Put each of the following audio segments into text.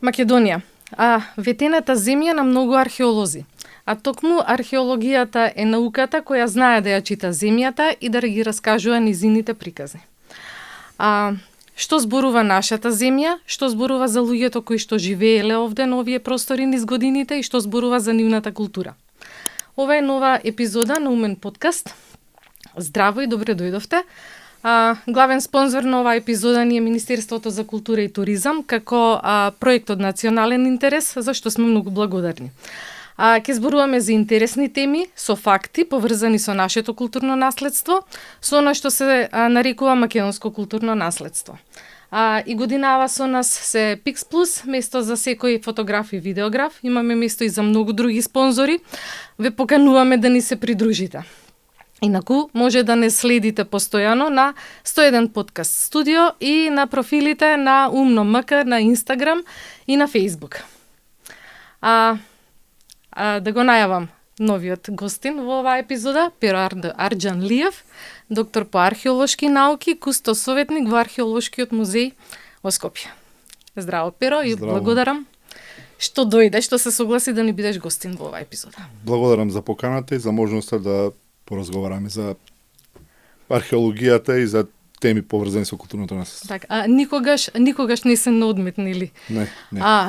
Македонија, ветената земја на многу археолози. А токму археологијата е науката која знае да ја чита земјата и да ги раскажува низините приказни. Што зборува нашата земја, што зборува за луѓето кои што живееле овде на овие простори низ годините и што зборува за нивната култура. Ова е нова епизода на Умен подкаст. Здраво и добре дојдовте. Главен спонзор на оваа епизода ни е Министерството за култура и туризам, како проект од национален интерес, за што сме многу благодарни. Ке зборуваме за интересни теми, со факти, поврзани со нашето културно наследство, со она што се нарекува македонско културно наследство. И годинава со нас се Pix Plus, место за секој фотограф и видеограф. Имаме место и за многу други спонзори. Ве покануваме да ни се придружите. Инаку, може да не следите постојано на 101 подкаст студио и на профилите на Умно МК на Инстаграм и на Фейсбук. Да го најавам новиот гостин во оваа епизода, Pero Арџанлиев, доктор по археолошки науки, кусто советник во археолошкиот музеј во Скопје. Здраво, Pero, и благодарам што дојде, што се согласи да ни бидеш гостин во оваа епизода. Благодарам за поканата и за можноста да поразговараме за археологијата и за теми поврзани со културното наследство. Така, никогаш не се наодметнили. Не.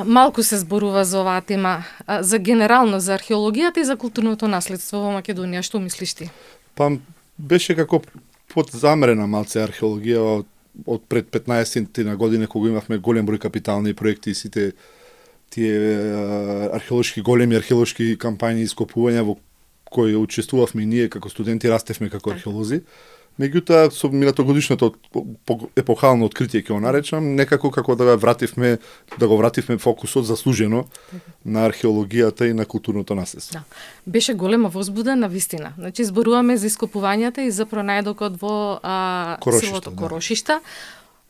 Малку се зборува за оваа тема, за генерално за археологијата и за културното наследство во Македонија. Што мислиш ти? Па беше како подзамрена малце археологија од пред 15 на години, кога имавме голем број капитални проекти и сите тие големи археолошки кампањи и ископувања во кои учествувавме ние како студенти, растевме како археолози. Меѓутоа, со минатогодишното епохално откритие, ќе го наречам, некако како да го вративме фокусот заслужено на археологијата и на културното наследство. Да. Беше голема возбуда на вистина. Значи, зборуваме за ископувањата и за пронајдокот во селото Корошишта.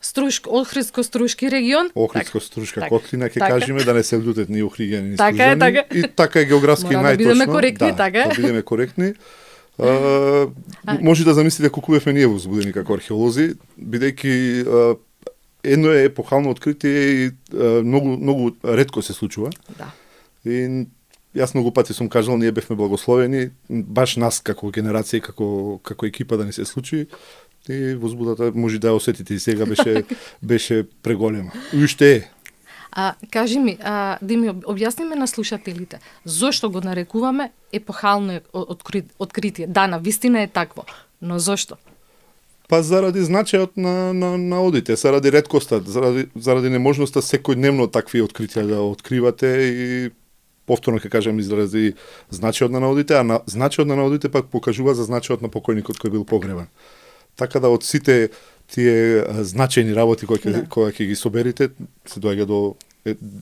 Охридско-Струшки регион. Охридско-Струшка котлина, ќе кажеме да не се лутат ни охриѓани, ни Така е. И така е географски најточно. Да бидеме коректни, така е. Да бидеме коректни. Може да замислите колку бевме ние возбудени како археолози, бидејќи едно е епохално откритие и многу ретко се случува. Да. И јас многу пати сум кажал, ние бевме благословени, баш нас како генерација, како екипа да не се случи. И возбудата може да ја осетите и сега беше преголема. И уште е. Кажи ми, да ми објасниме на слушателите, зошто го нарекуваме епохално откритие? Да, на вистина е такво, но зошто? Па заради значајот на одите, заради реткоста, заради неможноста секојдневно такви откритија да откривате и повторно ќе кажам заради значајот на наодите, а значајот на наодите пак покажува за значајот на покојникот кој бил погребан. Така да од сите тие значајни работи кои ќе ги соберите, се доаѓа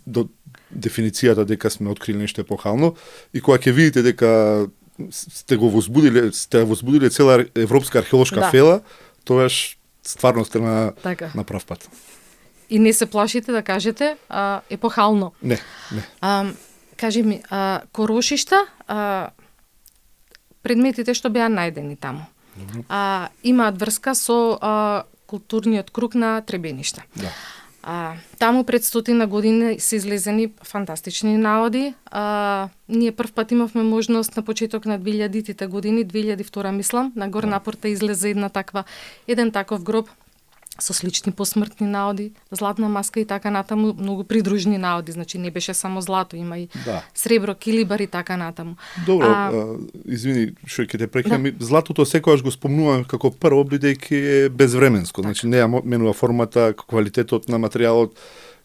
до дефиницијата дека сме открили нешто епохално и кога ќе видите дека сте возбудиле цела европска археолошка фела, тогаш стварно сте на прав пат. И не се плашите да кажете епохално. Не. Кажи ми, Корошишта, предметите што беа најдени таму, имаат врска со културниот круг на Требениште. Да. Таму пред 100 години се излезени фантастични наоди. Ние прв пат имавме можност на почеток на 2000-тите години, 2002 мислам, на Горна Порта излезе еден таков гроб со слични посмртни наоди, златна маска и така натаму, многу придружни наоди, значи не беше само злато, има и сребро, килибар и така натаму. Добро, извини, што ќе те прекинам, златото секогаш го спомнувам како прво, бидејќи е безвременско, значи не ја менува формата, квалитетот на материјалот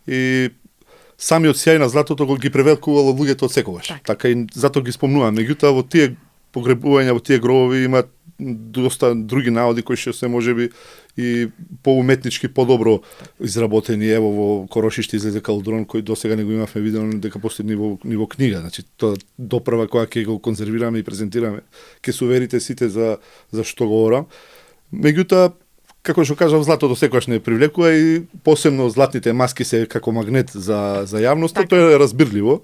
и самиот сјај на златото го ги превелкувало луѓето од секогаш. Така и затоа ги спомнувам. Меѓутоа во тие погребувања, во тие гробови имаат доста други наоди кои што се можеби и поуметнички подобро изработени. Ево во Корошиште излезе калдрон кој досега не го имавме видено дека постои ниво книга. Значи тоа допрва кога ќе го конзервираме и презентираме, ќе се уверите сите за што говорам. Меѓутоа, како што кажав, златото секогаш не привлекува и посебно златните маски се како магнет за јавноста, тоа е разбирливо.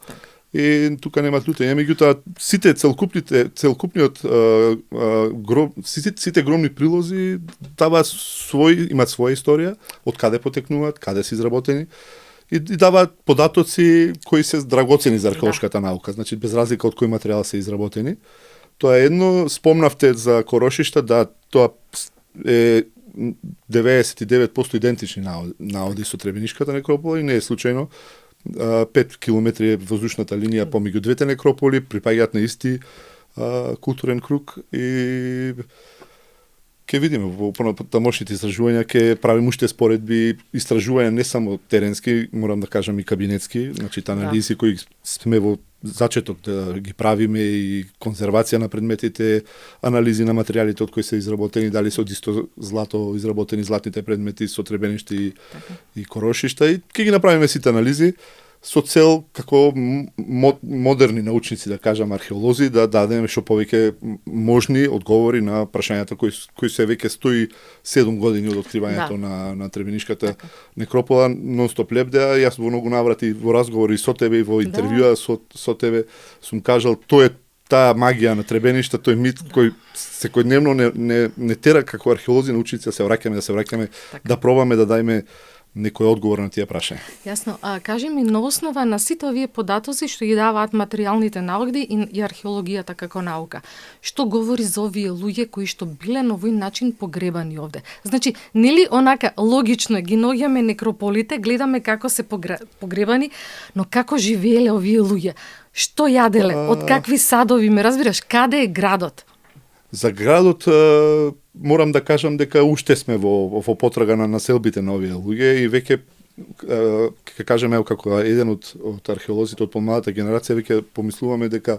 И тука нема лутење, меѓутоа сите целокупниот сите громни прилози имаат своја историја, од каде потекнуваат, каде се изработени и даваат податоци кои се драгоцени за археолошката наука, значи без разлика од кој материјал се изработени. Тоа е едно, спомнавте за Корошишта, да, тоа е 99% идентични наоди со Требенишката некропола и не е случајно. 5 километри е воздушната линија помеѓу двете некрополи, припаѓаат на исти културен круг и ќе видиме во понатамошните истражувања, ќе правиме уште споредби, истражувања не само теренски, морам да кажам и кабинетски, значи анализи кои сме во зачеток да ги правиме и конзервација на предметите, анализи на материјалите од кои се изработени, дали се од исто злато изработени златните предмети со Требениште и Корошишта, и ќе ги направиме сите анализи со цел како модерни научници, да кажам археолози, да дадеме што повеќе можни одговори на прашањата кои се веќе 107 години од откривањето на Требенишката некропола, нон-стоп лебдеа. Јас во многу наврати во разговори со тебе и во интервјуа со тебе сум кажал, тоа е таа магија на Требеништа, тој мит кој секојдневно не тера како археолози научници да се враќаме, да пробаме да дајме некој одговор на тие прашања. Јасно. Кажи ми, на основа на сите овие податоци што ги даваат материјалните науки и археологијата како наука, што говори за овие луѓе кои што биле на овој начин погребани овде? Значи, нели онака логично ги наоѓаме некрополите, гледаме како се погребани, но како живееле овие луѓе? Што јаделе? Од какви садови, ме разбираш? Каде е градот? За градот морам да кажам дека уште сме во потрага на населбите на овие луѓе и веќе ќе кажеме како еден од археолозите од помладата генерација веќе помислуваме дека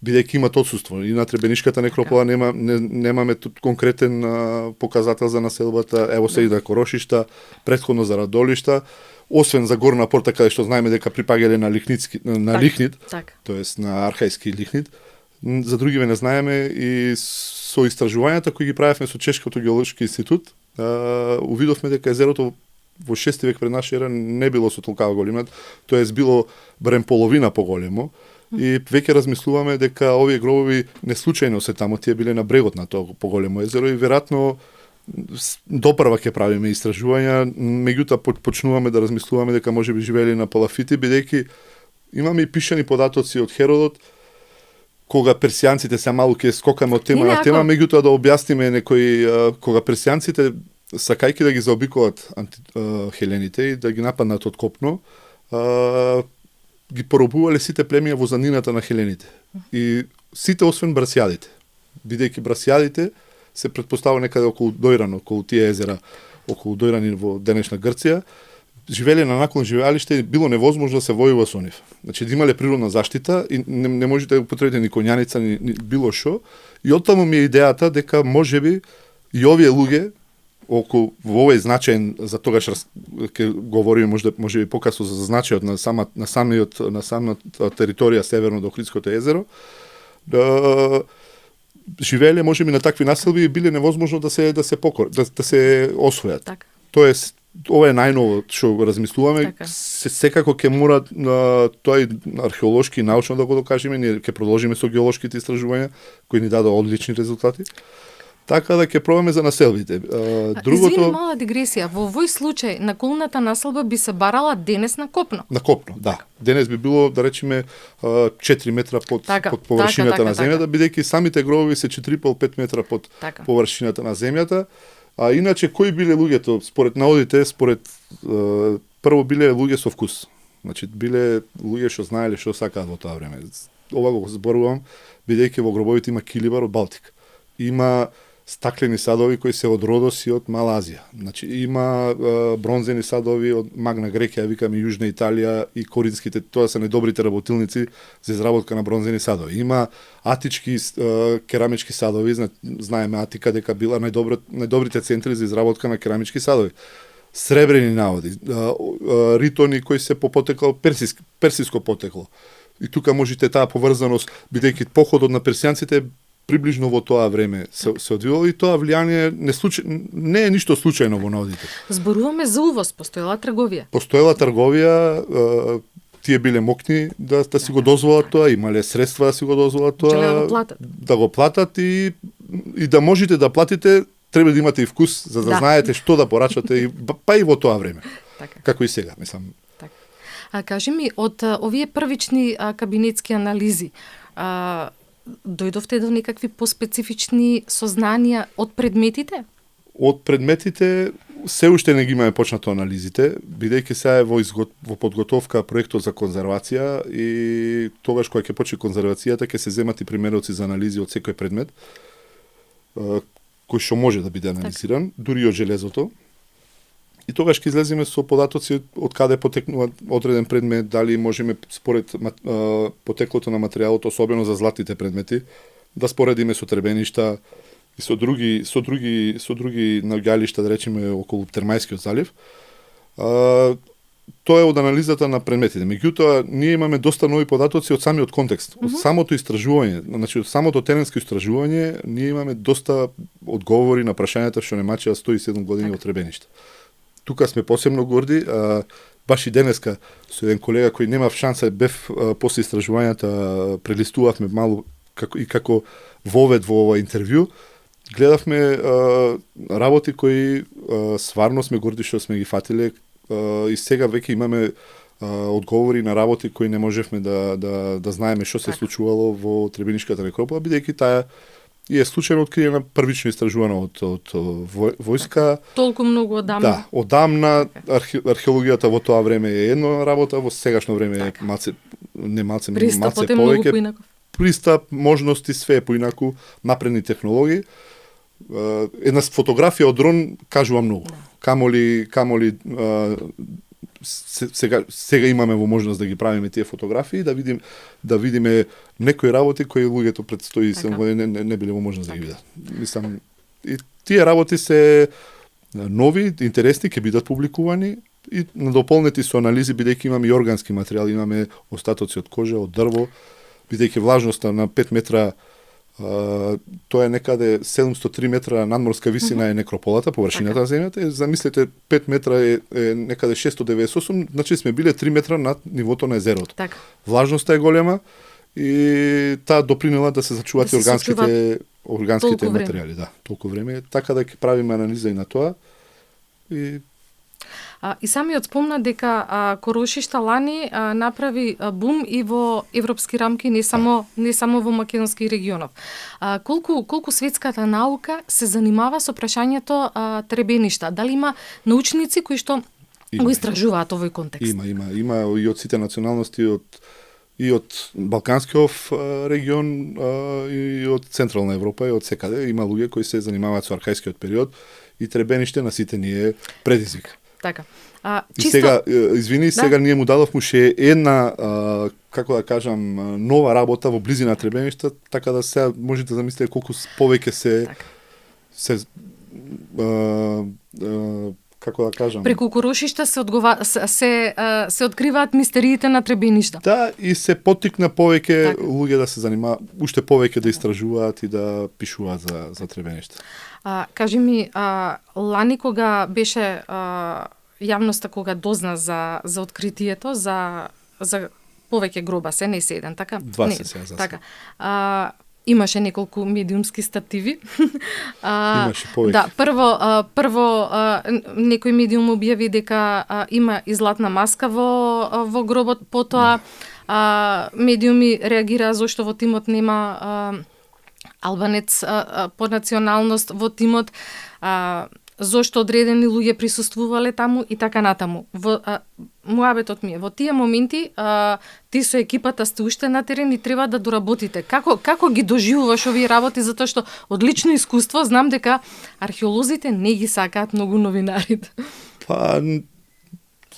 бидејќи имат отсуство и на Требенишката некропола немаме конкретен показател за населбата, ево се и на Корошишта, претходно за Радолишта, освен за Горна Порта каде што знаеме дека припаѓале на лихнит, тоест на архајски лихнит. За другиве не знаеме и со истражувањата кои ги правевме со Чешкото геолошки институт, увидовме дека езерото во 6 век пред наша ера не било со толкава големина, тоест било барем половина поголемо, и веќе размислуваме дека овие гробови не случајно се таму, тие биле на брегот на тоа поголемо езеро и веројатно допрва ќе правиме истражувања, меѓутоа почнуваме да размислуваме дека можеби живееле на палафити, бидејќи имаме и пишани податоци од Херодот, кога персијанците се малку ќе скокаме од тема на тема, меѓутоа да објасниме некои кога персијанците сакајќи да ги заобиколат хелените и да ги нападнат од копно, ги поробувале сите племиња во занината на хелените. И сите освен брасјадите. Бидејќи брасјадите се претпоставува некаде околу Дојран, околу тие езера, околу Дојран во денешна Грција, живеле на наклон живеалиште и било невозможно да се војува со нив. Значи да имале природна заштита и не можете да употребите ни коњаница ни било што. И оттаму ми е идејата дека можеби и овие луѓе околу во овој значаен за тогаш ќе говориме можеби покасно за значајот на самата територија северно до Охридското езеро. Живееле можеби на такви населби и биле невозможно да се освојат. Так. Тоест ова е најново што размислуваме, секако ќе мора тоа и археолошки и научно да го докажеме, ние ќе продолжиме со геолошките истражувања кои ни дадоа одлични резултати. Така да ќе пробаме за населбите. Извини, мала дигресија, во овој случај наколната населба би се барала денес на копно. На копно, да. Денес би било, да речеме, 4 метра под површината на земјата, бидејќи самите гробови се 4,5 метра под површината на земјата. А иначе кои биле луѓето според наодите, прво биле луѓе со вкус. Значи биле луѓе што знаеле што сакаат во тоа време. Ова го зборувам бидејќи во гробовите има килибар од Балтик. Има стаклени садови кои се од Родос и од Мала Азија. Значи има бронзени садови од Магна Грекија, викаме Јужна Италија и коринските, тоа се најдобрите работилници за изработка на бронзени садови. Има атички керамички садови, знаеме Атика дека била најдобрите центри за изработка на керамички садови. Сребрени наоди, ритони кои се по потекло персиско потекло. И тука можете таа поврзаност, бидејќи походот на персијанците приближно во тоа време се одвивало и тоа влијание не е ништо случајно во наодите. Зборуваме за увоз, постоела трговија. Постоела трговија, тие биле мокни да си го дозволат тоа, имале средства да си го дозволат тоа, да го платат и да можете да платите, треба да имате и вкус за да знаете што да порачате, па и во тоа време. Како и сега, мислам. Кажи ми, од овие првични кабинетски анализи, дојдовте до некакви поспецифични сознанија од предметите? Од предметите се уште не ги имаме почнато анализите, бидејќи сега е во подготовка проектот за конзервација и тогаш кога ќе почне конзервацијата ќе се земат и примероци за анализи од секој предмет кој што може да биде анализиран, дури од железото. И тогаш ќе излеземе со податоци од каде потекнува одреден предмет, дали можеме според потеклото на материјалот, особено за златните предмети, да споредиме со требеништа и со други наоѓалишта, да речеме околу Термајскиот залив. Тоа е од анализата на предметите. Меѓутоа, ние имаме доста нови податоци од самиот контекст, од самото истражување, значи од самото теренско истражување, ние имаме доста одговори на прашањата што немачеа 107 години во требеништа. Тука сме посебно горди, баш и денеска со еден колега кој немав шанса, бев после истражувањата, прелистувавме малку како вовед во ова интервју, гледавме работи кои стварно сме горди што сме ги фатиле и сега веќе имаме одговори на работи кои не можевме да знаеме што се случувало во Требенишката некропола, бидејќи таа и е случајно откриена првично истражувана од војска. Толку многу одамна. Да, одамна археологијата во тоа време е една работа, во сегашно време е малце повеќе. Пристап, можности, све е поинаку, напредни технологии. Една фотографија од дрон кажува многу. Камоли сега имаме во можност да ги правиме тие фотографии, да видиме некои работи кои луѓето пред 107 години не биле во можност да ги видат. Мислам, и тие работи се нови, интересни, ќе бидат публикувани и надополнети со анализи, бидејќи имаме и органски материјали, имаме остатоци од кожа, од дрво, бидејќи влажноста на 5 метра, тоа е некаде 703 метра надморска висина е некрополата, површината на земјата. Замислете, 5 метра е некаде 698, значи сме биле 3 метра над нивото на езерото. Влажноста е голема и таа допринела да се зачуваат органските материјали. Да, толку време. Така да ќе правиме анализа и на тоа. И самиот спомна дека Корошишта лани направи бум и во европски рамки, не само во македонски регионов. Колку светската наука се занимава со прашањето требеништа? Дали има научници кои што го истражуваат овој контекст? Има и од сите националности, и од Балканскиот регион, и од Централна Европа, и од секаде. Има луѓе кои се занимаваат со архајскиот период и требениште на сите ни е предизвик. Така. И сега, сега ние му дадовме ше една, како да кажам, нова работа во близина Требеништа, така да сега можете да замислите колку повеќе како да кажам. Преку Корошишта се откриваат мистериите на Требеништа. Да, и се поттикна повеќе луѓе да се занимаваат, уште повеќе да истражуваат и да пишуваат за Требеништа. Кажи ми, лани кога беше јавноста кога дозна за откритието, за повеќе гроба се, не се еден, така? 20 се за така. Имаше неколку медиумски стативи. Имаше повеќе. Да, прво некој медиум објави дека има и златна маска во гробот, потоа медиуми реагираа зошто во тимот нема албанец по националност во тимот, зошто одредени луѓе присуствувале таму и така натаму. Муабетот ми е, во тие моменти ти со екипата сте уште на терен и треба да доработите. Како ги доживуваш овие работи, затоа што од лично искуство знам дека археолозите не ги сакаат многу новинарите.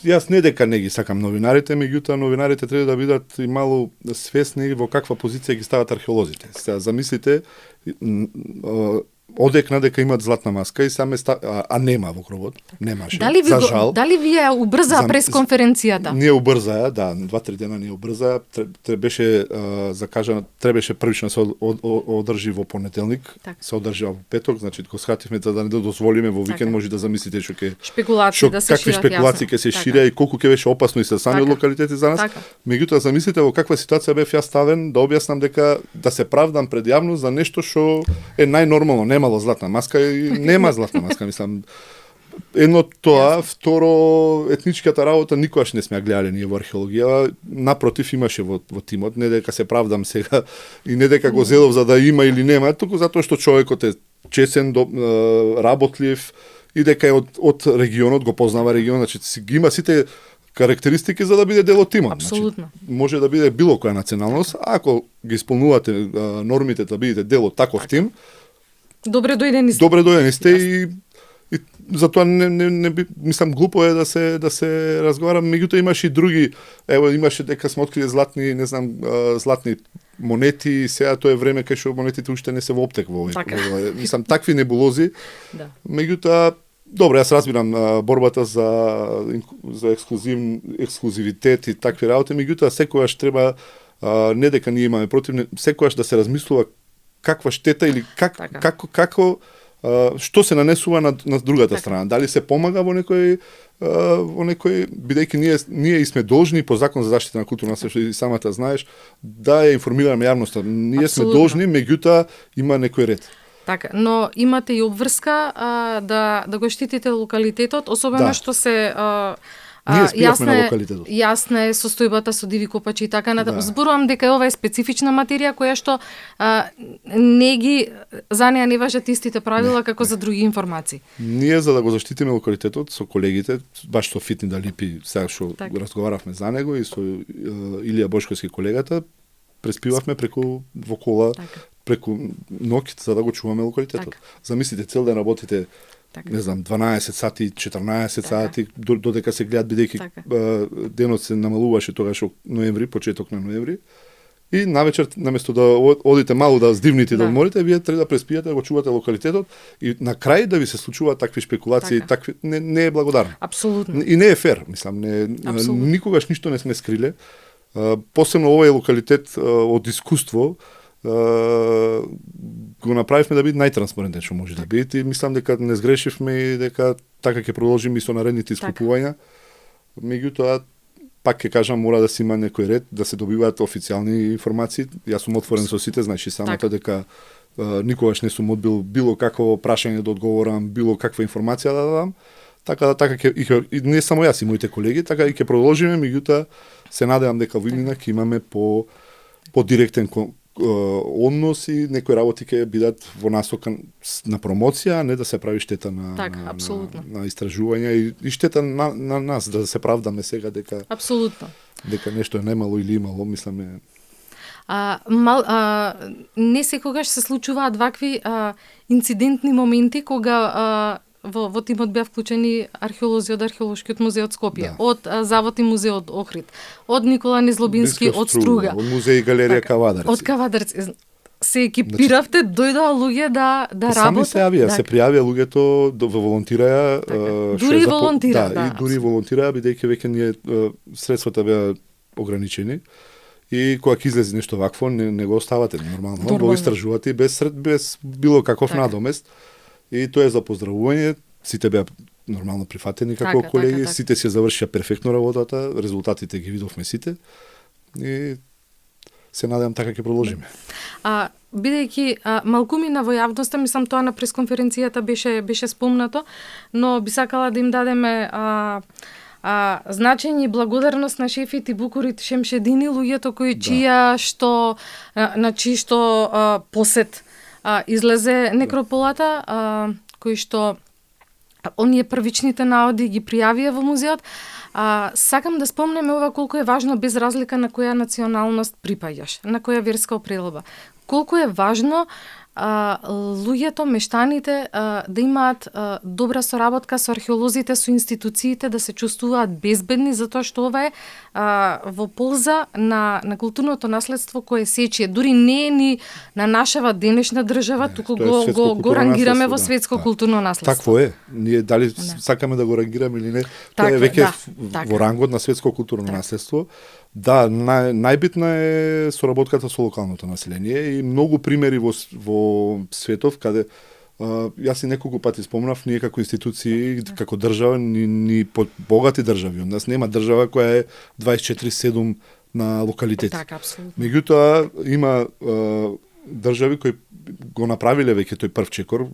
Јас не дека не ги сакам новинарите, меѓутоа новинарите треба да бидат и малку свесни во каква позиција ги стават археолозите. Сега замислите, одекна дека имаат златна маска и саме нема во гробот, немаше. За жал. Дали вие убрзаа пресконференцијата? Ние убрзаа, да, 2-3 дена ние убрзаа. Требеше требеше првично се одржи во понеделник, се одржи во петок, значи го схативме за да не дозволиме во викенд, може да замислите што ќе шпекулации да се шират, какви шпекулации ќе се шират и колку ќе беше опасно и за самиот локалитети за нас. Меѓутоа замислите во каква ситуација бев јас ставен да објаснам дека да се правдам пред јавност за нешто што е најнормално, немало златна маска и нема златна маска, мислам. Едно тоа, второ, етничката работа никогаш не сме ја гледале ние во археологија. Напротив, имаше во тимот, не дека се правдам сега и не дека го зедов за да има или нема, туку затоа што човекот е чесен, работлив и дека е од регионот, го познава регионот, значи ги има сите карактеристики за да биде дел од тимот. Апсолутно. Значи, може да биде било која националност, ако ги исполнувате нормите да бидете дел од таков тим, добре дојдени сте. Добре дојдени сте и затоа не би, мислам, глупо е да се разговара, меѓутоа имаше и други, ево имаше дека сме открили златни, не знам, златни монети, сега тоа е време кај што монетите уште не се во оптек во овој. Мислам, такви небулози. Да. Меѓутоа, добро, јас разбирам борбата за ексклузивитет и такви работи, меѓутоа секогаш треба не дека ние имаме против, секогаш да се размислува каква штета или како што се нанесува на другата страна. Дали се помага во некој бидејќи ние и сме должни по закон за заштита на културно наследство и самата знаеш да ја информираме јавноста. Ние сме должни, меѓутоа има некој ред. Така, но имате и обврска да го штитите локалитетот, особено што се јасна е состојбата со диви копачи и така натаму. Зборувам дека ова е специфична материја која што за неја не важат истите правила како за други информации. Ние за да го заштитиме локалитетот со колегите, баш со Фитни Далипи, сега што разговаравме за него и со Илија Бошковски колегата, преспивавме преку во кола, преку ноќ за да го чуваме локалитетот. Замислите, цел ден работите не знам, 12 сати, 14 сати, додека се гледат, бидејќи денот се намалуваше тогаш ноември, почеток на ноември. И навечер, наместо да одите малку да здивните да одморите, вие треба да преспиете, да го чувате локалитетот и на крај да ви се случуваат такви шпекулации, такви не е благодарно. Апсолутно. И не е фер, мислам, никогаш ништо не сме скриле. Посебно овој локалитет од искуство го направивме да биде најтранспарентен што може да биде и мислам дека не сгрешивме и дека така ќе продолжиме и со наредните искупувања. Меѓутоа, пак ќе кажам, мора да се има некој ред, да се добиваат официјални информации. Јас сум отворен со сите, значи самото дека никогаш не сум одбил било какво прашање да одговорам, било каква информација да дадам. Така ќе и не само јас и моите колеги, така и ќе продолжиме, меѓутоа се надевам дека во иднина ќе имаме по директен однос и некои работи ќе бидат во насока на промоција, а не да се прави штета на истражување и штета на нас, да се правдаме сега дека апсолутно дека нешто е немало или имало, мисламе. Не секогаш се случуваат вакви инцидентни моменти кога во тимот беа вклучени археолози од Археолошкиот музеј од Скопје, од Завод и музеј од Охрид, од Никола Незлобински од Струга, од музеј и галерија Кавадарци. Од Кавадарци. Се екипиравте, дојдоа луѓе да работат. Сами се јавија, се пријавија луѓето, волонтираја. Дури волонтира, и дури волонтираја, бидејќи веќе ние средствата беа ограничени. И кога ќе излезе нешто вакво, не го оставате нормално. Го истражувате без било каков надомест. И тоа е за поздравување, сите беа нормално прифатени како колеги, сите се завршија перфектно работата, резултатите ги видовме сите и се надевам така ќе продолжиме. Бидејќи малкумина во јавноста, мислам тоа на пресконференцијата беше спомнато, но би сакала да им дадеме значење и благодарност на Шефит и Букурит Шемшедини, луѓето кои на чиј посет излезе некрополата, кои што оние првичните наоди ги пријавија во музеот. Сакам да спомнеме ова колку е важно без разлика на која националност припаѓаш, на која верска опрелоба. Колку е важно луѓето, мештаните да имаат добра соработка со археолозите, со институциите, да се чувствуваат безбедни, затоа што ова е во полза на културното наследство кое сечие. Дури не е ни на нашава денешна држава, туку го рангираме во светско културно наследство. Такво е. Ние дали сакаме да го рангираме или не, тоа е веќе во рангот на светско културно наследство. Да, најбитна е соработката со локалното население и многу примери во светов каде јас и неколку пати спомнав, ние како институции, како држава, ни богати држави. Од нас нема држава која е 24/7 на локалитети. Така, апсолутно. Меѓутоа има држави кои го направиле веќе тој прв чекор,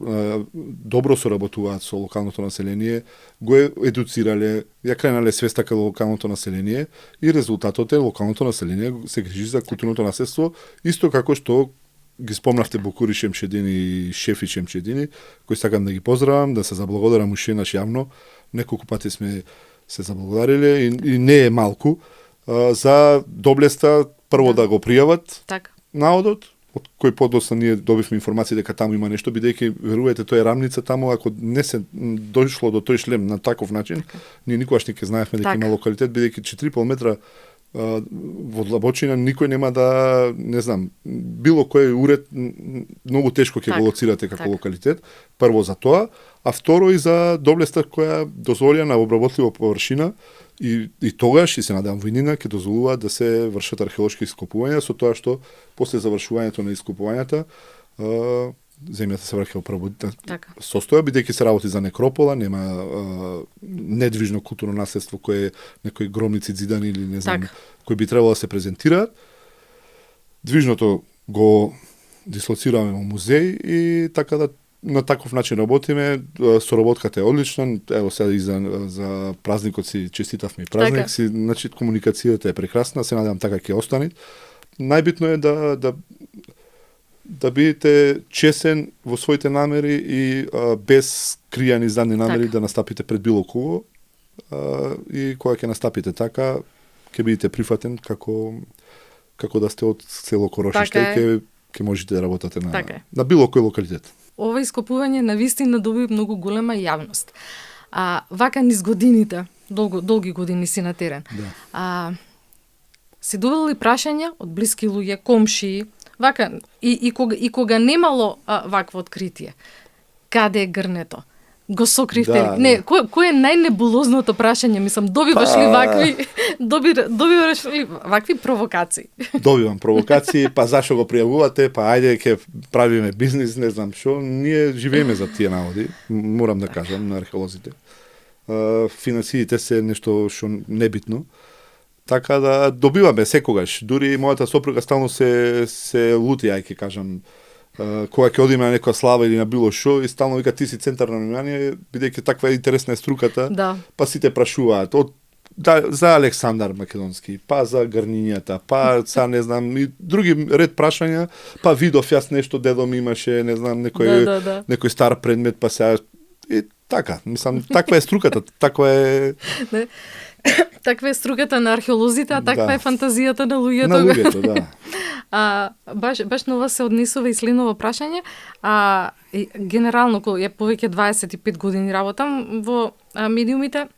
добро соработуваат со локалното население, го едуцирале, ја кренале свеста кај локалното население и резултатот е локалното население се грижи за културното наследство, исто како што ги спомнавте Букури Шемшедини и Шефи Шемшедини, кои сакам да ги поздравам, да се заблагодарам уште еднаш јавно. Неколку пати сме се заблагодариле и не е малку за доблеста прво да го пријават наодот, од кој подоцна ние добивме информација дека таму има нешто, бидејќи верувате тоа е рамница таму, ако не се дошло до тој шлем на таков начин, ние никогаш не ќе знаевме дека има локалитет, бидејќи 4,5 метра во длабочина никој нема да, не знам, било кој уред многу тешко ќе го лоцирате како локалитет, прво за тоа, а второ и за доблеста која дозволија на обработлива површина и тогаш, и се надевам во иднина, ќе дозволуваат да се вршат археолошки ископувања, со тоа што после завршувањето на ископувањата земјата се враќа во првобитна состоја, бидејќи се работи за некропола, нема недвижно културно наследство кое некои громници зидани или не знам, кои би требало да се презентираат. Движното го дислоцираме во музеј и така да на таков начин работиме, соработката е одлична, ево сега и за празникот си честитавме и празник, значи комуникацијата е прекрасна, се надевам така ќе остане. Најбитно е да бидете чесен во своите намери и без кријани задни намери да настапите пред било кого и кога ќе настапите така, ќе бидете прифатен како да сте од село Корошиште и ќе можете да работате на било кој локалитет. Ова ископување навистина доби многу голема јавност. Вака низ годините, долги години си на терен. Се добили прашања од блиски луѓе, комшии, вака и кога немало вакво откритие. Каде е грнето? Го сокривте ли? Не, кој е најнебулозното прашање? Мислам, добиваш ли вакви провокации? Добивам провокации, па зашо го пријавувате, па ајде ќе правиме бизнис, не знам што. Ние живееме за тие наводи, морам да кажам на археолозите. Финансиите се нешто што небитно. Така да добиваме секогаш. Дури мојата сопруга стално се лути, ај ќе кажам, кога ќе одиме на некоја слава или на било шо и стално вика ти си центар на внимание, бидејќи таква интересна е струката, па сите прашуваат за Александар Македонски, па за грнињата, па не знам и други ред прашања, па видов јас нешто дедо ми имаше, не знам, некој стар предмет, па сега и така, мислам, таква е струката, таква е таква е струката на археолозите, а таква е фантазијата на луѓето. На луѓето, да. Баш на ова се однесува и следново прашање. Генерално, ја повеќе 25 години работам во медиумите,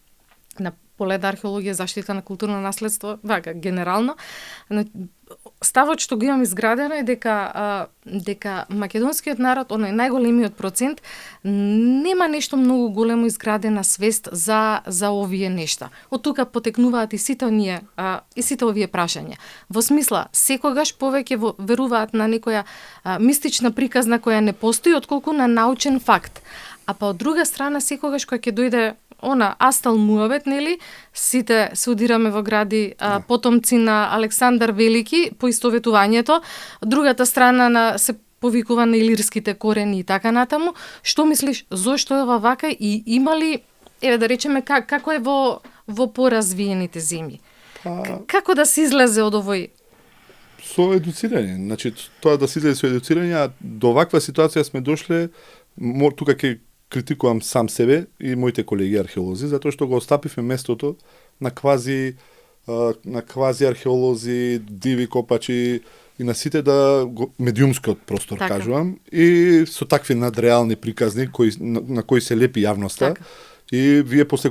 на поле археологија, заштита на културно наследство, вака, генерално. Ставот што го имам изградено е дека македонскиот народ, оној најголемиот процент, нема нешто многу големо изградена свест за овие нешта. Од тука потекнуваат и сите овие прашања. Во смисла, секогаш повеќе веруваат на некоја мистична приказна која не постои, отколку на научен факт. А па од друга страна, секогаш која ќе дојде Астал Муавет, нели? Сите се удираме во гради потомци на Александар Велики, поистоветувањето. Другата страна се повикува на илирските корени и така натаму. Што мислиш, зошто е ова вака и има ли, да речеме, како е во поразвиените земји? Како да се излезе од овој? Со едуцирање. Значи, тоа да се излезе со едуцирање, а до ваква ситуација сме дошле, тука ќе критикувам сам себе и моите колеги археолози, затоа што го остапивме местото на квази археолози, диви копачи и на сите медиумскиот простор, кажувам, и со такви надреални приказни на кои се лепи јавноста. И вие после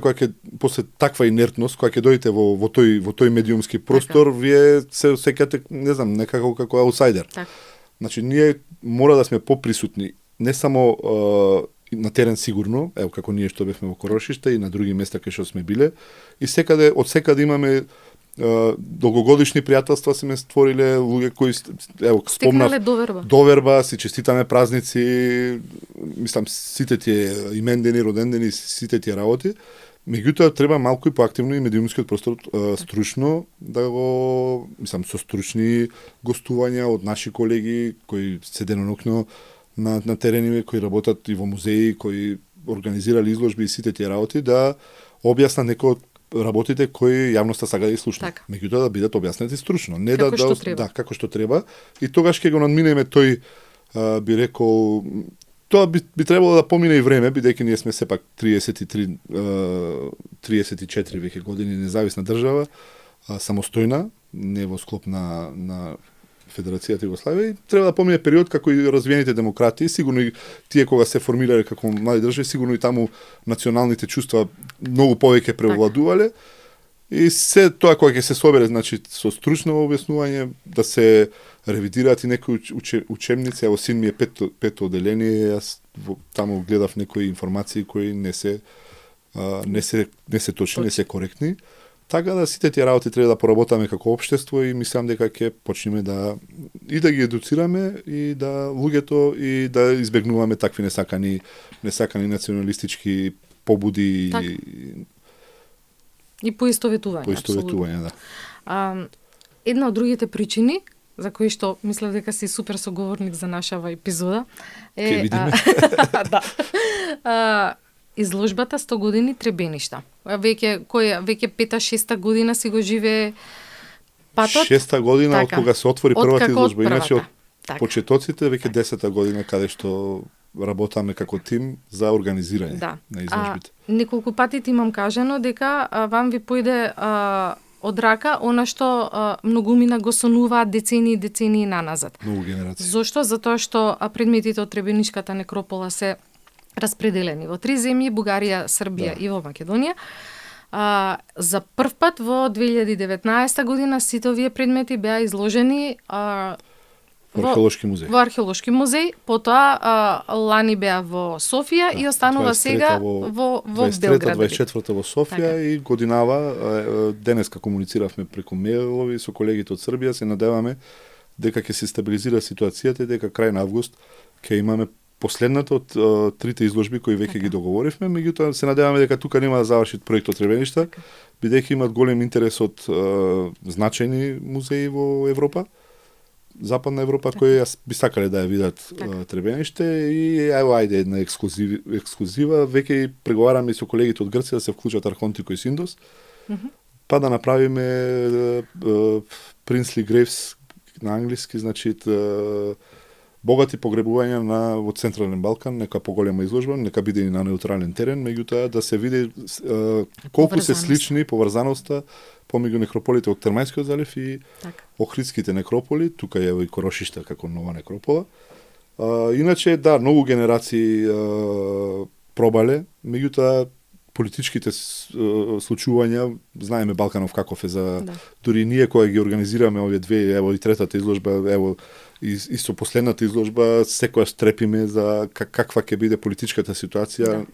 таква инертност, кога ќе дојдете во тој медиумски простор, вие се сеќате, не знам, некако како аутсайдер. Значи, ние мора да сме поприсутни, не само на терен сигурно, ево како ние што бевме во Корошиште и на други места кај што сме биле, и од секаде имаме долгогодишни пријателства се ме створиле луѓе кои спомнав доверба, си честитаме празници, мислам сите тие имендени, родендени, сите тие работи. Меѓутоа треба малку и поактивно и медиумскиот простор стручно да го, мислам, со стручни гостувања од наши колеги кои се деноноќно на терени, кои работат и во музеи, кои организирали изложби и сите тие работи, да објаснат некои од работите кои јавноста сака да ги слуша. Меѓутоа да бидат објаснети стручно, не како што треба. И тогаш ќе го надминеме тој, би рекол, тоа би требало да помине и време, бидејќи ние сме сепак 34 веќе години независна држава, самостојна, не во склоп на Федерацијата Југославија, и треба да помине период како и развиените демократии, сигурно и тие кога се формирале како млади држави, сигурно и таму националните чувства многу повеќе превладувале. И се тоа кога ќе се собере, значи со стручно објаснување, да се ревидираат и некои учебници, ево син ми е пето одделение, јас таму гледав некои информации кои не се точни, не се коректни. Така да сите тие работи треба да поработаме како општество и мислам дека ќе почнеме да ги едуцираме и да луѓето и да избегнуваме такви несакани националистички побуди и поистоветување. Поистоветување, да. Една од другите причини за кои што мислев дека си супер соговорник за нашава епизода е да. Изложбата 100 години Требеништа. Веќе 5-6 година си го живее патот. 6 година од кога се отвори првата изложба, иначе од почетоците веќе 10 година каде што работаме како тим за организирање на изложбите. Неколку пати ти имам кажано дека вам ви појде од рака она што многумина го сонуваат децении и децении наназад. Многу генерации. Зошто? Затоа што предметите од Требенишката некропола се распределени во 3 земји, Бугарија, Србија и во Македонија. За прв пат во 2019 година сите овие предмети беа изложени во археолошки музеј. Во археолошки музеј, потоа лани беа во Софија и останува сега во Белград. 24-та во Софија и годинава денеска комунициравме преку мејлови со колегите од Србија, се надеваме дека ќе се стабилизира ситуацијата и дека крај на август ќе имаме последната од трите изложби кои веќе ги договоривме, меѓутоа се надеваме дека тука нема да заврши проектот Требеништа, бидејќи имат голем интерес од значајни музеи во Европа, Западна Европа, кои би сакале да ја видат Требениште, и ајде една ексклузива, веќе и преговараме со колегите од Грција да се вклучат Архонти кој Синдос, па да направиме Princely Graves на англиски, значи богати погребувања во Централен Балкан, нека поголема изложба, нека биде и на неутрален терен, меѓутоа да се види колку се слични поврзаноста помеѓу некрополите од Термајскиот залив и Охридските некрополи, тука е и Корошишта како нова некропола. Иначе, да, многу генерации пробале, меѓутоа политичките случувања, знаеме Балканов каков е за дури ние кога ги организираме овие две, ево и третата изложба, ево и со последната изложба секогаш трепиме за каква ќе биде политичката ситуација.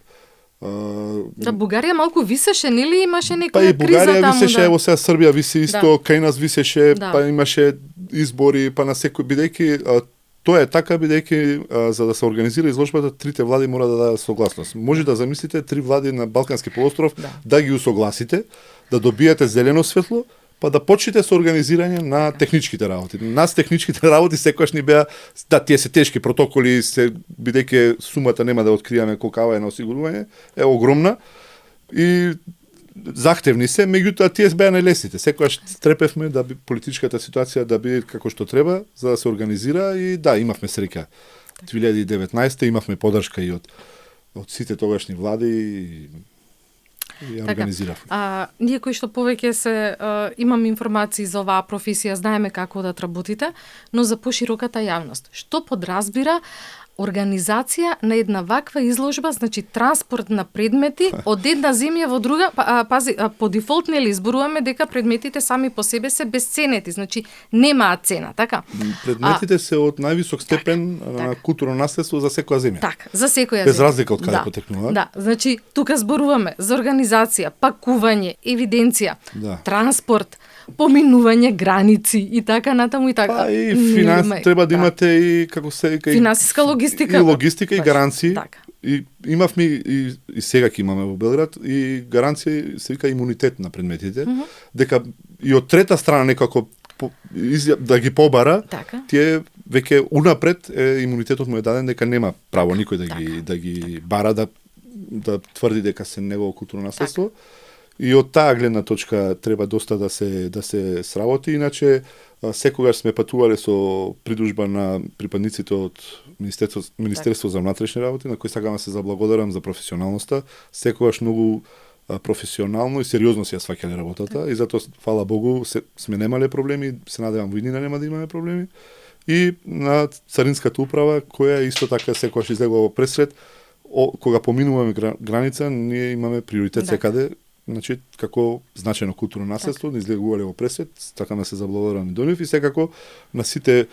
Да, Бугарија малку висеше, нели имаше некоја криза таму? Па и Бугарија висеше, ево сега Србија виси исто, кај нас висеше, па имаше избори, па на секој, бидејќи тоа е така, бидејќи за да се организира изложбата, трите влади мора да дадат согласност. Може да замислите 3 влади на Балкански полуостров да ги усогласите, да добиете зелено светло, па да почнете со организирање на техничките работи. Нас техничките работи секогаш ни беа, да, тие се тешки протоколи, бидејќи сумата нема да откриеме колкава е на осигурување, е огромна и захтевни се, меѓутоа тие беа најлесните. Секогаш трепевме да би политичката ситуација да биде како што треба, за да се организира, и да, имавме среќа. 2019 имавме поддршка и од сите тогашни влади и организиравме. Ние кои што повеќе имам информации за оваа професија, знаеме како да работите, но за пошироката јавност, што подразбира организација на една ваква изложба, значи транспорт на предмети од една земја во друга, пази, по дефолт нели изборуваме дека предметите сами по себе се бесценети, значи немаат цена, така? Предметите се од највисок степен на културно наследство за секоја земја. Така, за секоја земја. Без разлика од каде потекнуваат. Да, значи тука зборуваме за организација, пакување, евиденција, транспорт, поминување граници и така натаму и така. Па и треба да имате и како се финансиска логистика. И логистика и гаранции. и имавме и сега ќе имаме во Белград и гаранција се вика имунитет на предметите, дека и од трета страна некако да ги побара, тие веќе унапред имунитетот му е даден дека нема право никој да ги бара, да тврди дека се негово културно наследство. И од таа гледна точка треба доста да се сработи, иначе секогаш сме патувале со придужба на припадниците од Министерство за внатрешни работи, на кој сакам да се заблагодарам за професионалноста. Секогаш многу професионално и сериозно се ја сваќале работата и затоа, фала Богу, сме немале проблеми, се надевам во иднина нема да имаме проблеми. И на Царинската управа, која исто така секогаш излегува во пресред, кога поминуваме граница, ние имаме приоритет секаде, значи како значајно културно наследство, да излегувале во пресвет, така да се заблагодарам и до нив и секако на сите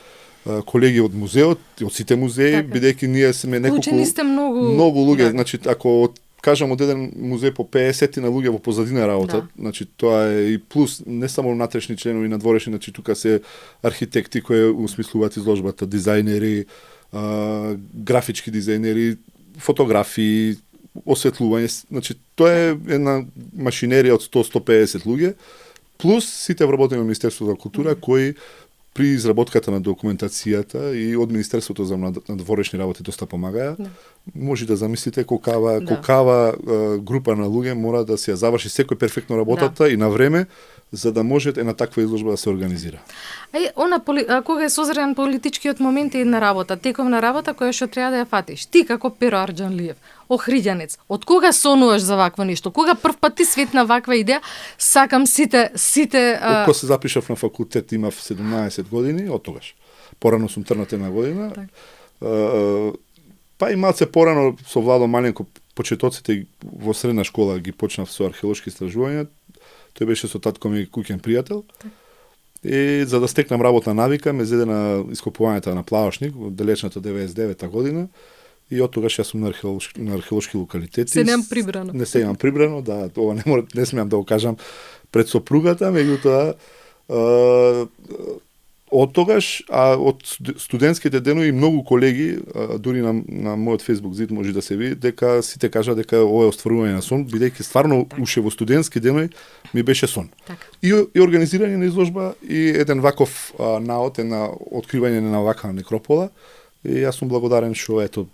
колеги од музеот, од сите музеи, бидејќи ние сме многу луѓе, значи ако кажам од еден музеј по 50 на луѓе во позадина работа, значи тоа е и плюс не само внатрешни членови, надворешни, значи тука се архитекти кои усмислуваат изложбата, дизајнери, графички дизајнери, фотографии, осветлување, значи тоа е една машинерија од 100-150 луѓе, плюс сите вработени во Министерството за култура кои при изработката на документацијата и од Министерството за надворешни работи доста помагаја. Може да замислите колкава група на луѓе мора да се ја заврши секој перфектно работата и на време, за да може една таква изложба да се организира. Кога е созрен политичкиот момент е една работа, тековна работа која што треба да ја фатиш. Ти како Перо Арџанлиев, охриѓанец, од кога сонуваш за вакво нешто? Кога прв пат ти светна ваква идеја? Сакам сите Од кога се запишав на факултет имав 17 години, од тогаш. Порано сум трнат една година. Па и малце порано со Владо Маленко почетоците во средна школа ги почнав со археолошки истражувања. Тој беше со татко ми куќен пријател. И за да стекнам работна навика, ме зеде на ископувањата на Плавашник во далечната 99-та година. И од тогаш јас сум на археолошки локалитети. Се немам прибрано. Не се имам прибрано, да, ова не смеам да го кажам пред сопругата, меѓутоа од тогаш, од студентските денови многу колеги, дури на мојот Facebook зид може да се види, дека сите кажа дека ова е остварување на сон, бидејќи стварно уште во студентски денови ми беше сон. И организирање на изложба и еден ваков наод, една откривање на ваква некропола. И јас сум благодарен што ето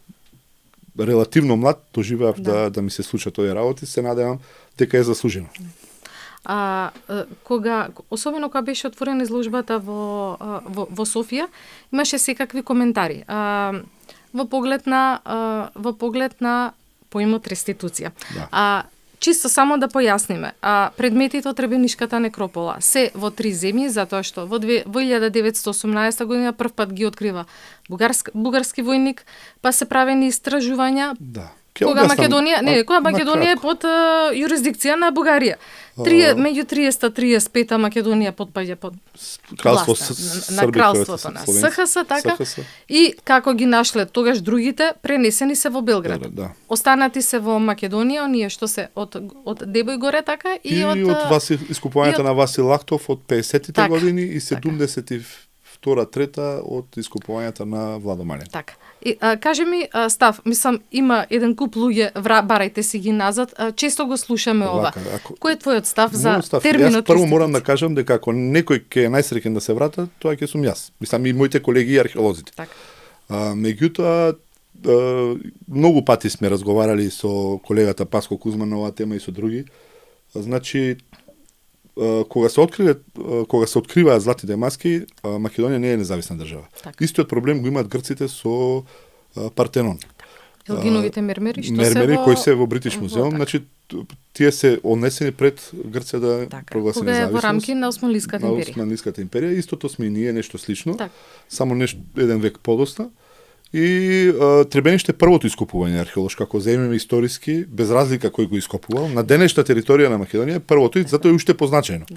релативно млад доживеав да ми се случат овие работи, се надевам дека е заслужено. Особено кога беше отворена изложбата во Софија, имаше секакви коментари во поглед на поимот реституција. Чисто само да појасниме, предметите од Требенишката некропола се во 3 земји, затоа што во 1918 година прв пат ги открива бугарски војник, па се правени истражувања. Кога Македонија е под јурисдикција на Бугарија. Меѓу 30-35 Македонија потпаѓа под на кралството на СХС, така. И како ги нашле тогаш другите, пренесени се во Белград. Останати се во Македонија, оние што се од Дебој горе, така, и од искупувањето на Васил Лахтов од 50-тите години и 72-3 од искупувањата на Владо Маленко. Така. Кажи ми, Став, мислам, има еден куп луѓе, барајте си ги назад, често го слушаме ова. Кој е твојот став за терминот? Јас прво морам да кажам дека ако некој ќе е најсреќен да се врата, тоа ќе сум јас. Мислам и моите колеги и археолозите. Меѓутоа, многу пати сме разговарали со колегата Паско Кузман на оваа тема и со други. Значи, кога се откриваат златите маски, Македонија не е независна држава. Истиот проблем го имаат грците со Партенон. Елгиновите мермери, кои се во Бритиш музеум, значи тие се однесени пред Грција да прогласи независност. Кога е во рамки на Османлиската империја. Истото сме и ние, нешто слично, само еден век подоцна. И Требениште првото ископување археолошко, ако земеме историски, без разлика кој го ископувал, на денешната територија на Македонија, првото и затоа е уште позначено.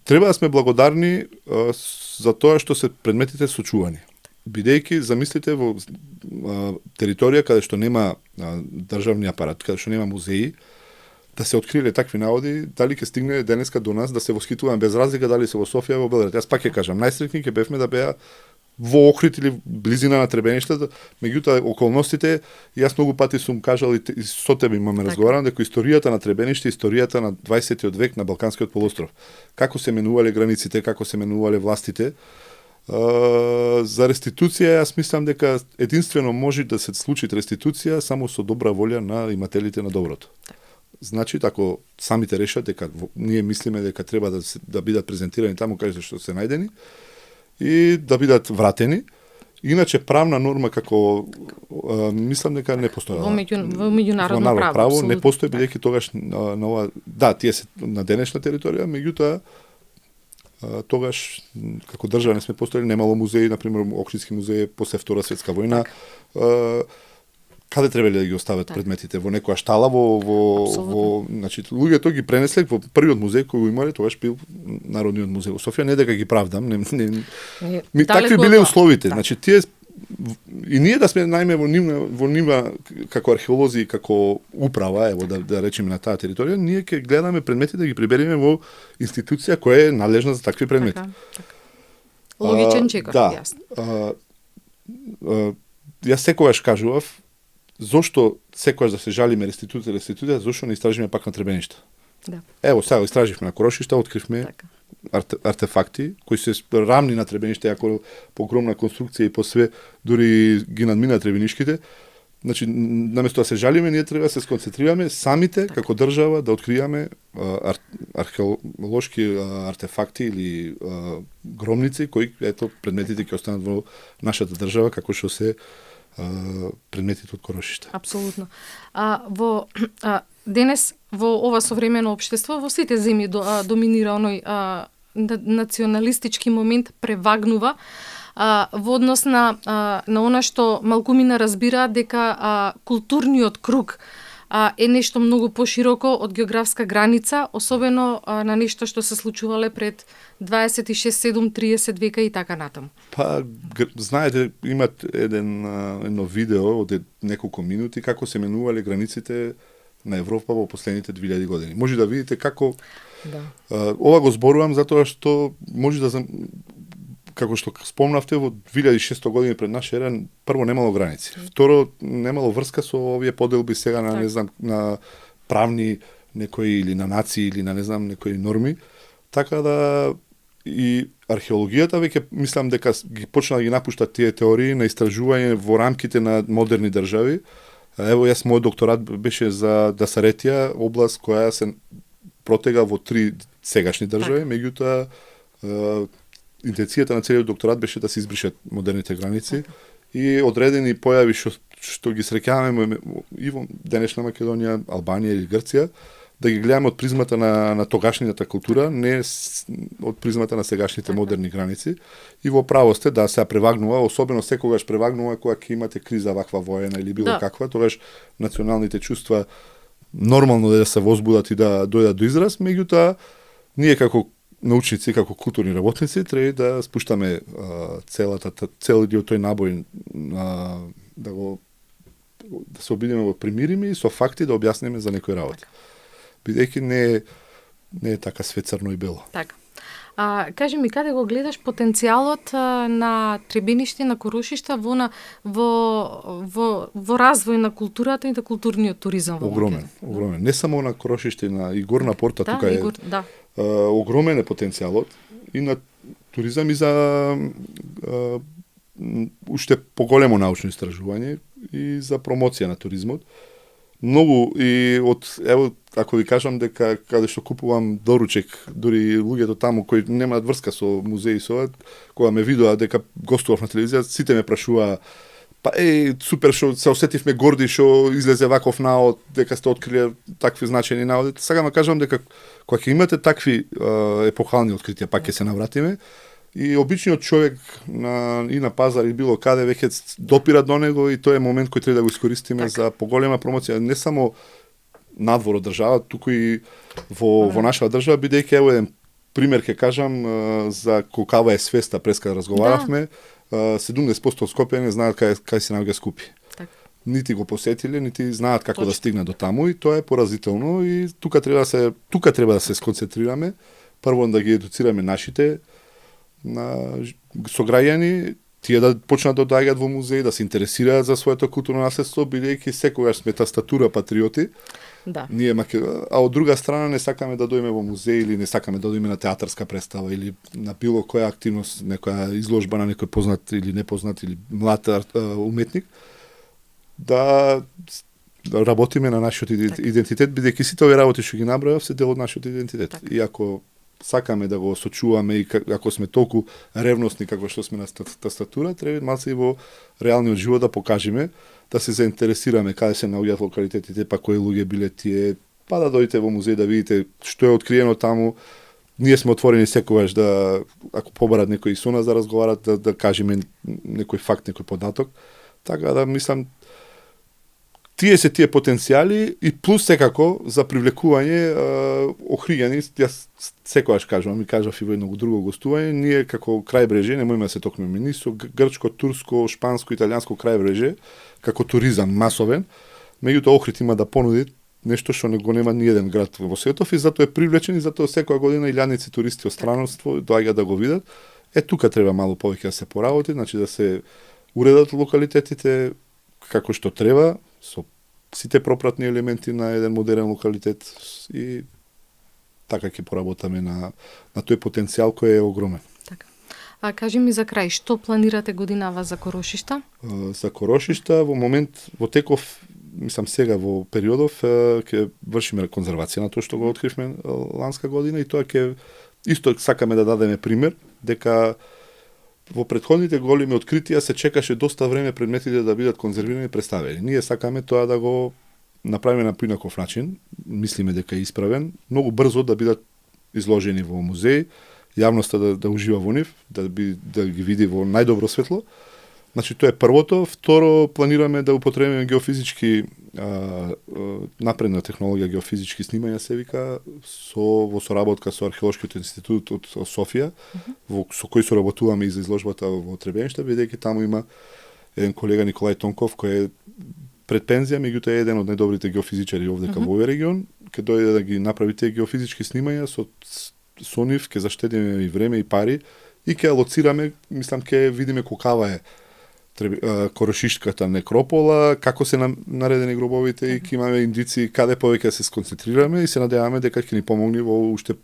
Треба да сме благодарни за тоа што се предметите сочувани. Бидејќи, замислите, во територија каде што нема државни апарат, каде што нема музеи, да се откриле такви наводи, дали ќе стигне денеска до нас, да се восхитуваме без разлика дали се во Софија или во Белград. Јас пак ќе кажам, најсреќни ќе бевме да беа во Охрид или близина на Требеништата, меѓутоа околностите, јас многу пати сум кажал и со тебе имаме разговарано дека историјата на Требениште, историјата на 20 век на Балканскиот полуостров. Како се менувале границите, како се менувале властите. За реституција, јас мислам дека единствено може да се случи реституција само со добра волја на имателите на доброто. Значи, ако самите решат дека ние мислиме дека треба да бидат презентирани таму каде што се најдени и да бидат вратени, иначе правна норма како мислам дека не постои. Во меѓународно право не постои, бидејќи тогаш на ова тие се на денешна територија, меѓутоа тогаш како држава не сме постојали, немало музеи, на пример Охридски музеј после Втора светска војна. Каде требале да ги остават предметите? Во некоја штала, значи луѓето ги пренесле во првиот музеј кој го имале, тогаш бил Народниот музеј во Софија, не дека ги правдам, такви биле условите. Значи тие и ние да сме најме во нива како археолози и како управа, ево да речеме на таа територија, ние ќе гледаме предметите да ги прибереме во институција која е надлежна за такви предмети. Логичен чекор, јасно. Јас секогаш кажував зошто секогаш да се жалиме реституција, зошто не истражиме пак на Требениште. Да. Ево, сега истраживме на Корошишта, откривме артефакти кои се рамни на Требениште, ако по огромна конструкција и по све, дури ги надмина Требенишките. Значи, наместо да се жалиме, ние треба да се сконцентрираме самите како држава да откријаме археолошки артефакти или громници кои предметите ќе останат во нашата држава како што се предметите од Корошишта. Апсолутно. Денес во ова современо општество во сите земји доминира оној националистички момент, превагнува во однос на она што малкумина разбира дека културниот круг е нешто многу пошироко од географска граница, особено на нешто што се случувале пред 26, 7, 30 века и така натаму. Знаете, имат едно видео од неколку минути како се менувале границите на Европа во последните 2000 години. Може да видите како ова го зборувам затоа што може да како што спомнавте, во 2600 години пред наша ера, прво немало граници. Второ, немало врска со овие поделби сега на, не знам, на правни некои или на нации или на, не знам, некои норми. Така да и археологијата веќе мислам дека ги почна да ги напуштат тие теории на истражување во рамките на модерни држави. Ево, јас мојот докторат беше за Дасаретија, област која се протега во 3 сегашни држави, меѓутоа интенцијата на целиот докторат беше да се избришат модерните граници и одредени појави што ги среќаваме и во денешна Македонија, Албанија или Грција, да ги гледаме од призмата на тогашната култура, не од призмата на сегашните модерни граници. И во право сте да се превагнува, особено секогаш превагнува кога ќе имате криза ваква воена или било каква, тогаш националните чувства нормално да се возбудат и да дојдат до израз, меѓутоа ние како научници, како културни работници, треба да спуштаме целиот тој набој да се обидеме во примирими и со факти да објасниме за некои работи. Бидејќи не е така свецарно и бело. Така. Кажи ми, каде го гледаш потенцијалот на Требениште, на Корошишта во развој на културата и на културниот туризам во Македонија? Огромен. Не само на Корошиште, на Игорна порта тука е. Огромен е потенцијалот и на туризам и за уште поголемо научно истражување и за промоција на туризмот. Многу и ево, ако ви кажам дека каде што купувам доручек, дури луѓето таму кои немаат врска со музеи со кога ме видоа дека гостував на телевизија, сите ме прашуваа супер што се осетивме горди што излезе ваков наод, дека сте откриле такви значајни наоди. Сега ме кажам дека кога ќе имате такви епохални откритија, пак ќе се навратиме. И обичниот човек и на пазар и било каде веќе допира до него и тоа е момент кој треба да го искористиме за поголема промоција, не само надвор од држава, туку и во нашава држава, бидејќи ево еден пример ќе кажам за каква е свеста преска разговаравме, 70% од Скопје не знаат кај се наоѓа Скупи. Нити го посетиле, нити знаат како да стигнат до таму и тоа е поразително и тука треба да се сконцентрираме, прво да ги едуцираме нашите сограѓани, тие да почнат да доаѓаат во музеи, да се интересираат за своето културно наследство, бидејќи секогаш сме тастатура патриоти. Да. Ние а од друга страна не сакаме да дојдеме во музеј или не сакаме да дојдеме на театарска представа или на било која активност, некоја изложба на некој познат или непознат или млад уметник, да работиме на нашиот идентитет, бидејќи сите овие работи што ги набројав се дел од нашиот идентитет. Так. И ако сакаме да го сочуваме и ако сме толку ревностни како што сме на тастатура, треба малце и во реалниот живот да покажеме, да се заинтересираме каде се наоѓаат локалитетите, па кои луѓе биле тие, па да дојдете во музеј да видите што е откриено таму. Ние сме отворени секогаш да, ако побарат некои со нас да разговарат, да кажеме некој факт, некој податок. Така да мислам, тие се тие потенцијали и плюс секако за привлекување охријани, јас секогаш кажувам, ми кажав и во едно друго гостување, ние како крајбрежје, немојме да се токнеме ни со грчко, турско, шпанско, италијанско крајбрежје, како туризам масовен, меѓутоа Охрид има да понуди нешто што не го нема ни еден град во светов и затоа е привлечен и затоа секоја година илјадници туристи од странство доаѓаат да го видат. Тука треба малку повеќе да се поработи, значи да се уредат локалитетите како што треба, со сите пропратни елементи на еден модерен локалитет и така ќе поработаме на тој потенцијал кој е огромен. Така. А кажи ми за крај, што планирате годинава за Корошишта? За Корошишта во момент, во теков, мислам сега во периодов, ќе вршиме конзервација на тоа што го откривме ланска година и тоа ќе исто сакаме да дадеме пример, дека во претходните големи откритија се чекаше доста време предметите да бидат конзервирани и представени. Ние сакаме тоа да го направиме на поинаков начин, мислиме дека е исправен, многу брзо да бидат изложени во музеј, јавноста да ужива во нив, да ги види во најдобро светло. Значи тоа е првото, второ планираме да употребиме геофизички напредна технологија геофизички снимања се вика во соработка со археолошкиот институт од Софија, со кој соработуваме и за изложбата во Требениште, бидејќи таму има еден колега Николај Тонков кој е пред пензија, меѓутоа е еден од најдобрите геофизичари овдека во овој регион, ќе дојде да ги направи тие геофизички снимања со нив, ќе заштедиме и време и пари и ќе алоцираме, мислам ќе видиме колкава е Корошишката некропола, како се наредени гробовите и ќе имаме индици каде повеќе се сконцентрираме и се надеваме дека ќе ни помогне во уште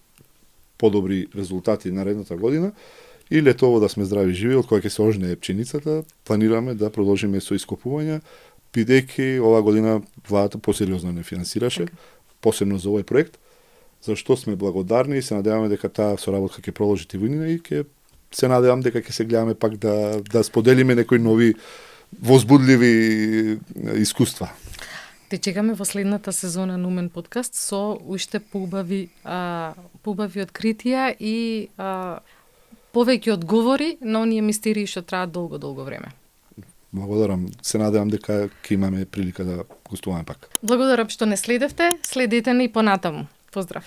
подобри резултати наредната година и летово да сме здрави живи, од кога ќе се ожне пченицата, планираме да продолжиме со ископувања, бидејќи оваа година владата посериозно не финансираше, посебно за овој проект, за што сме благодарни и се надеваме дека таа соработка ќе продолжи тивнина и ќе се надевам дека ќе се гледаме пак да споделиме некои нови возбудливи искуства. Те чекаме во следната сезона на Умен подкаст со уште поубави откритија и повеќе одговори на оние мистерии што траат долго време. Благодарам. Се надевам дека ќе имаме прилика да гостуваме пак. Благодарам што не следевте. Следете ни понатаму. Поздрав.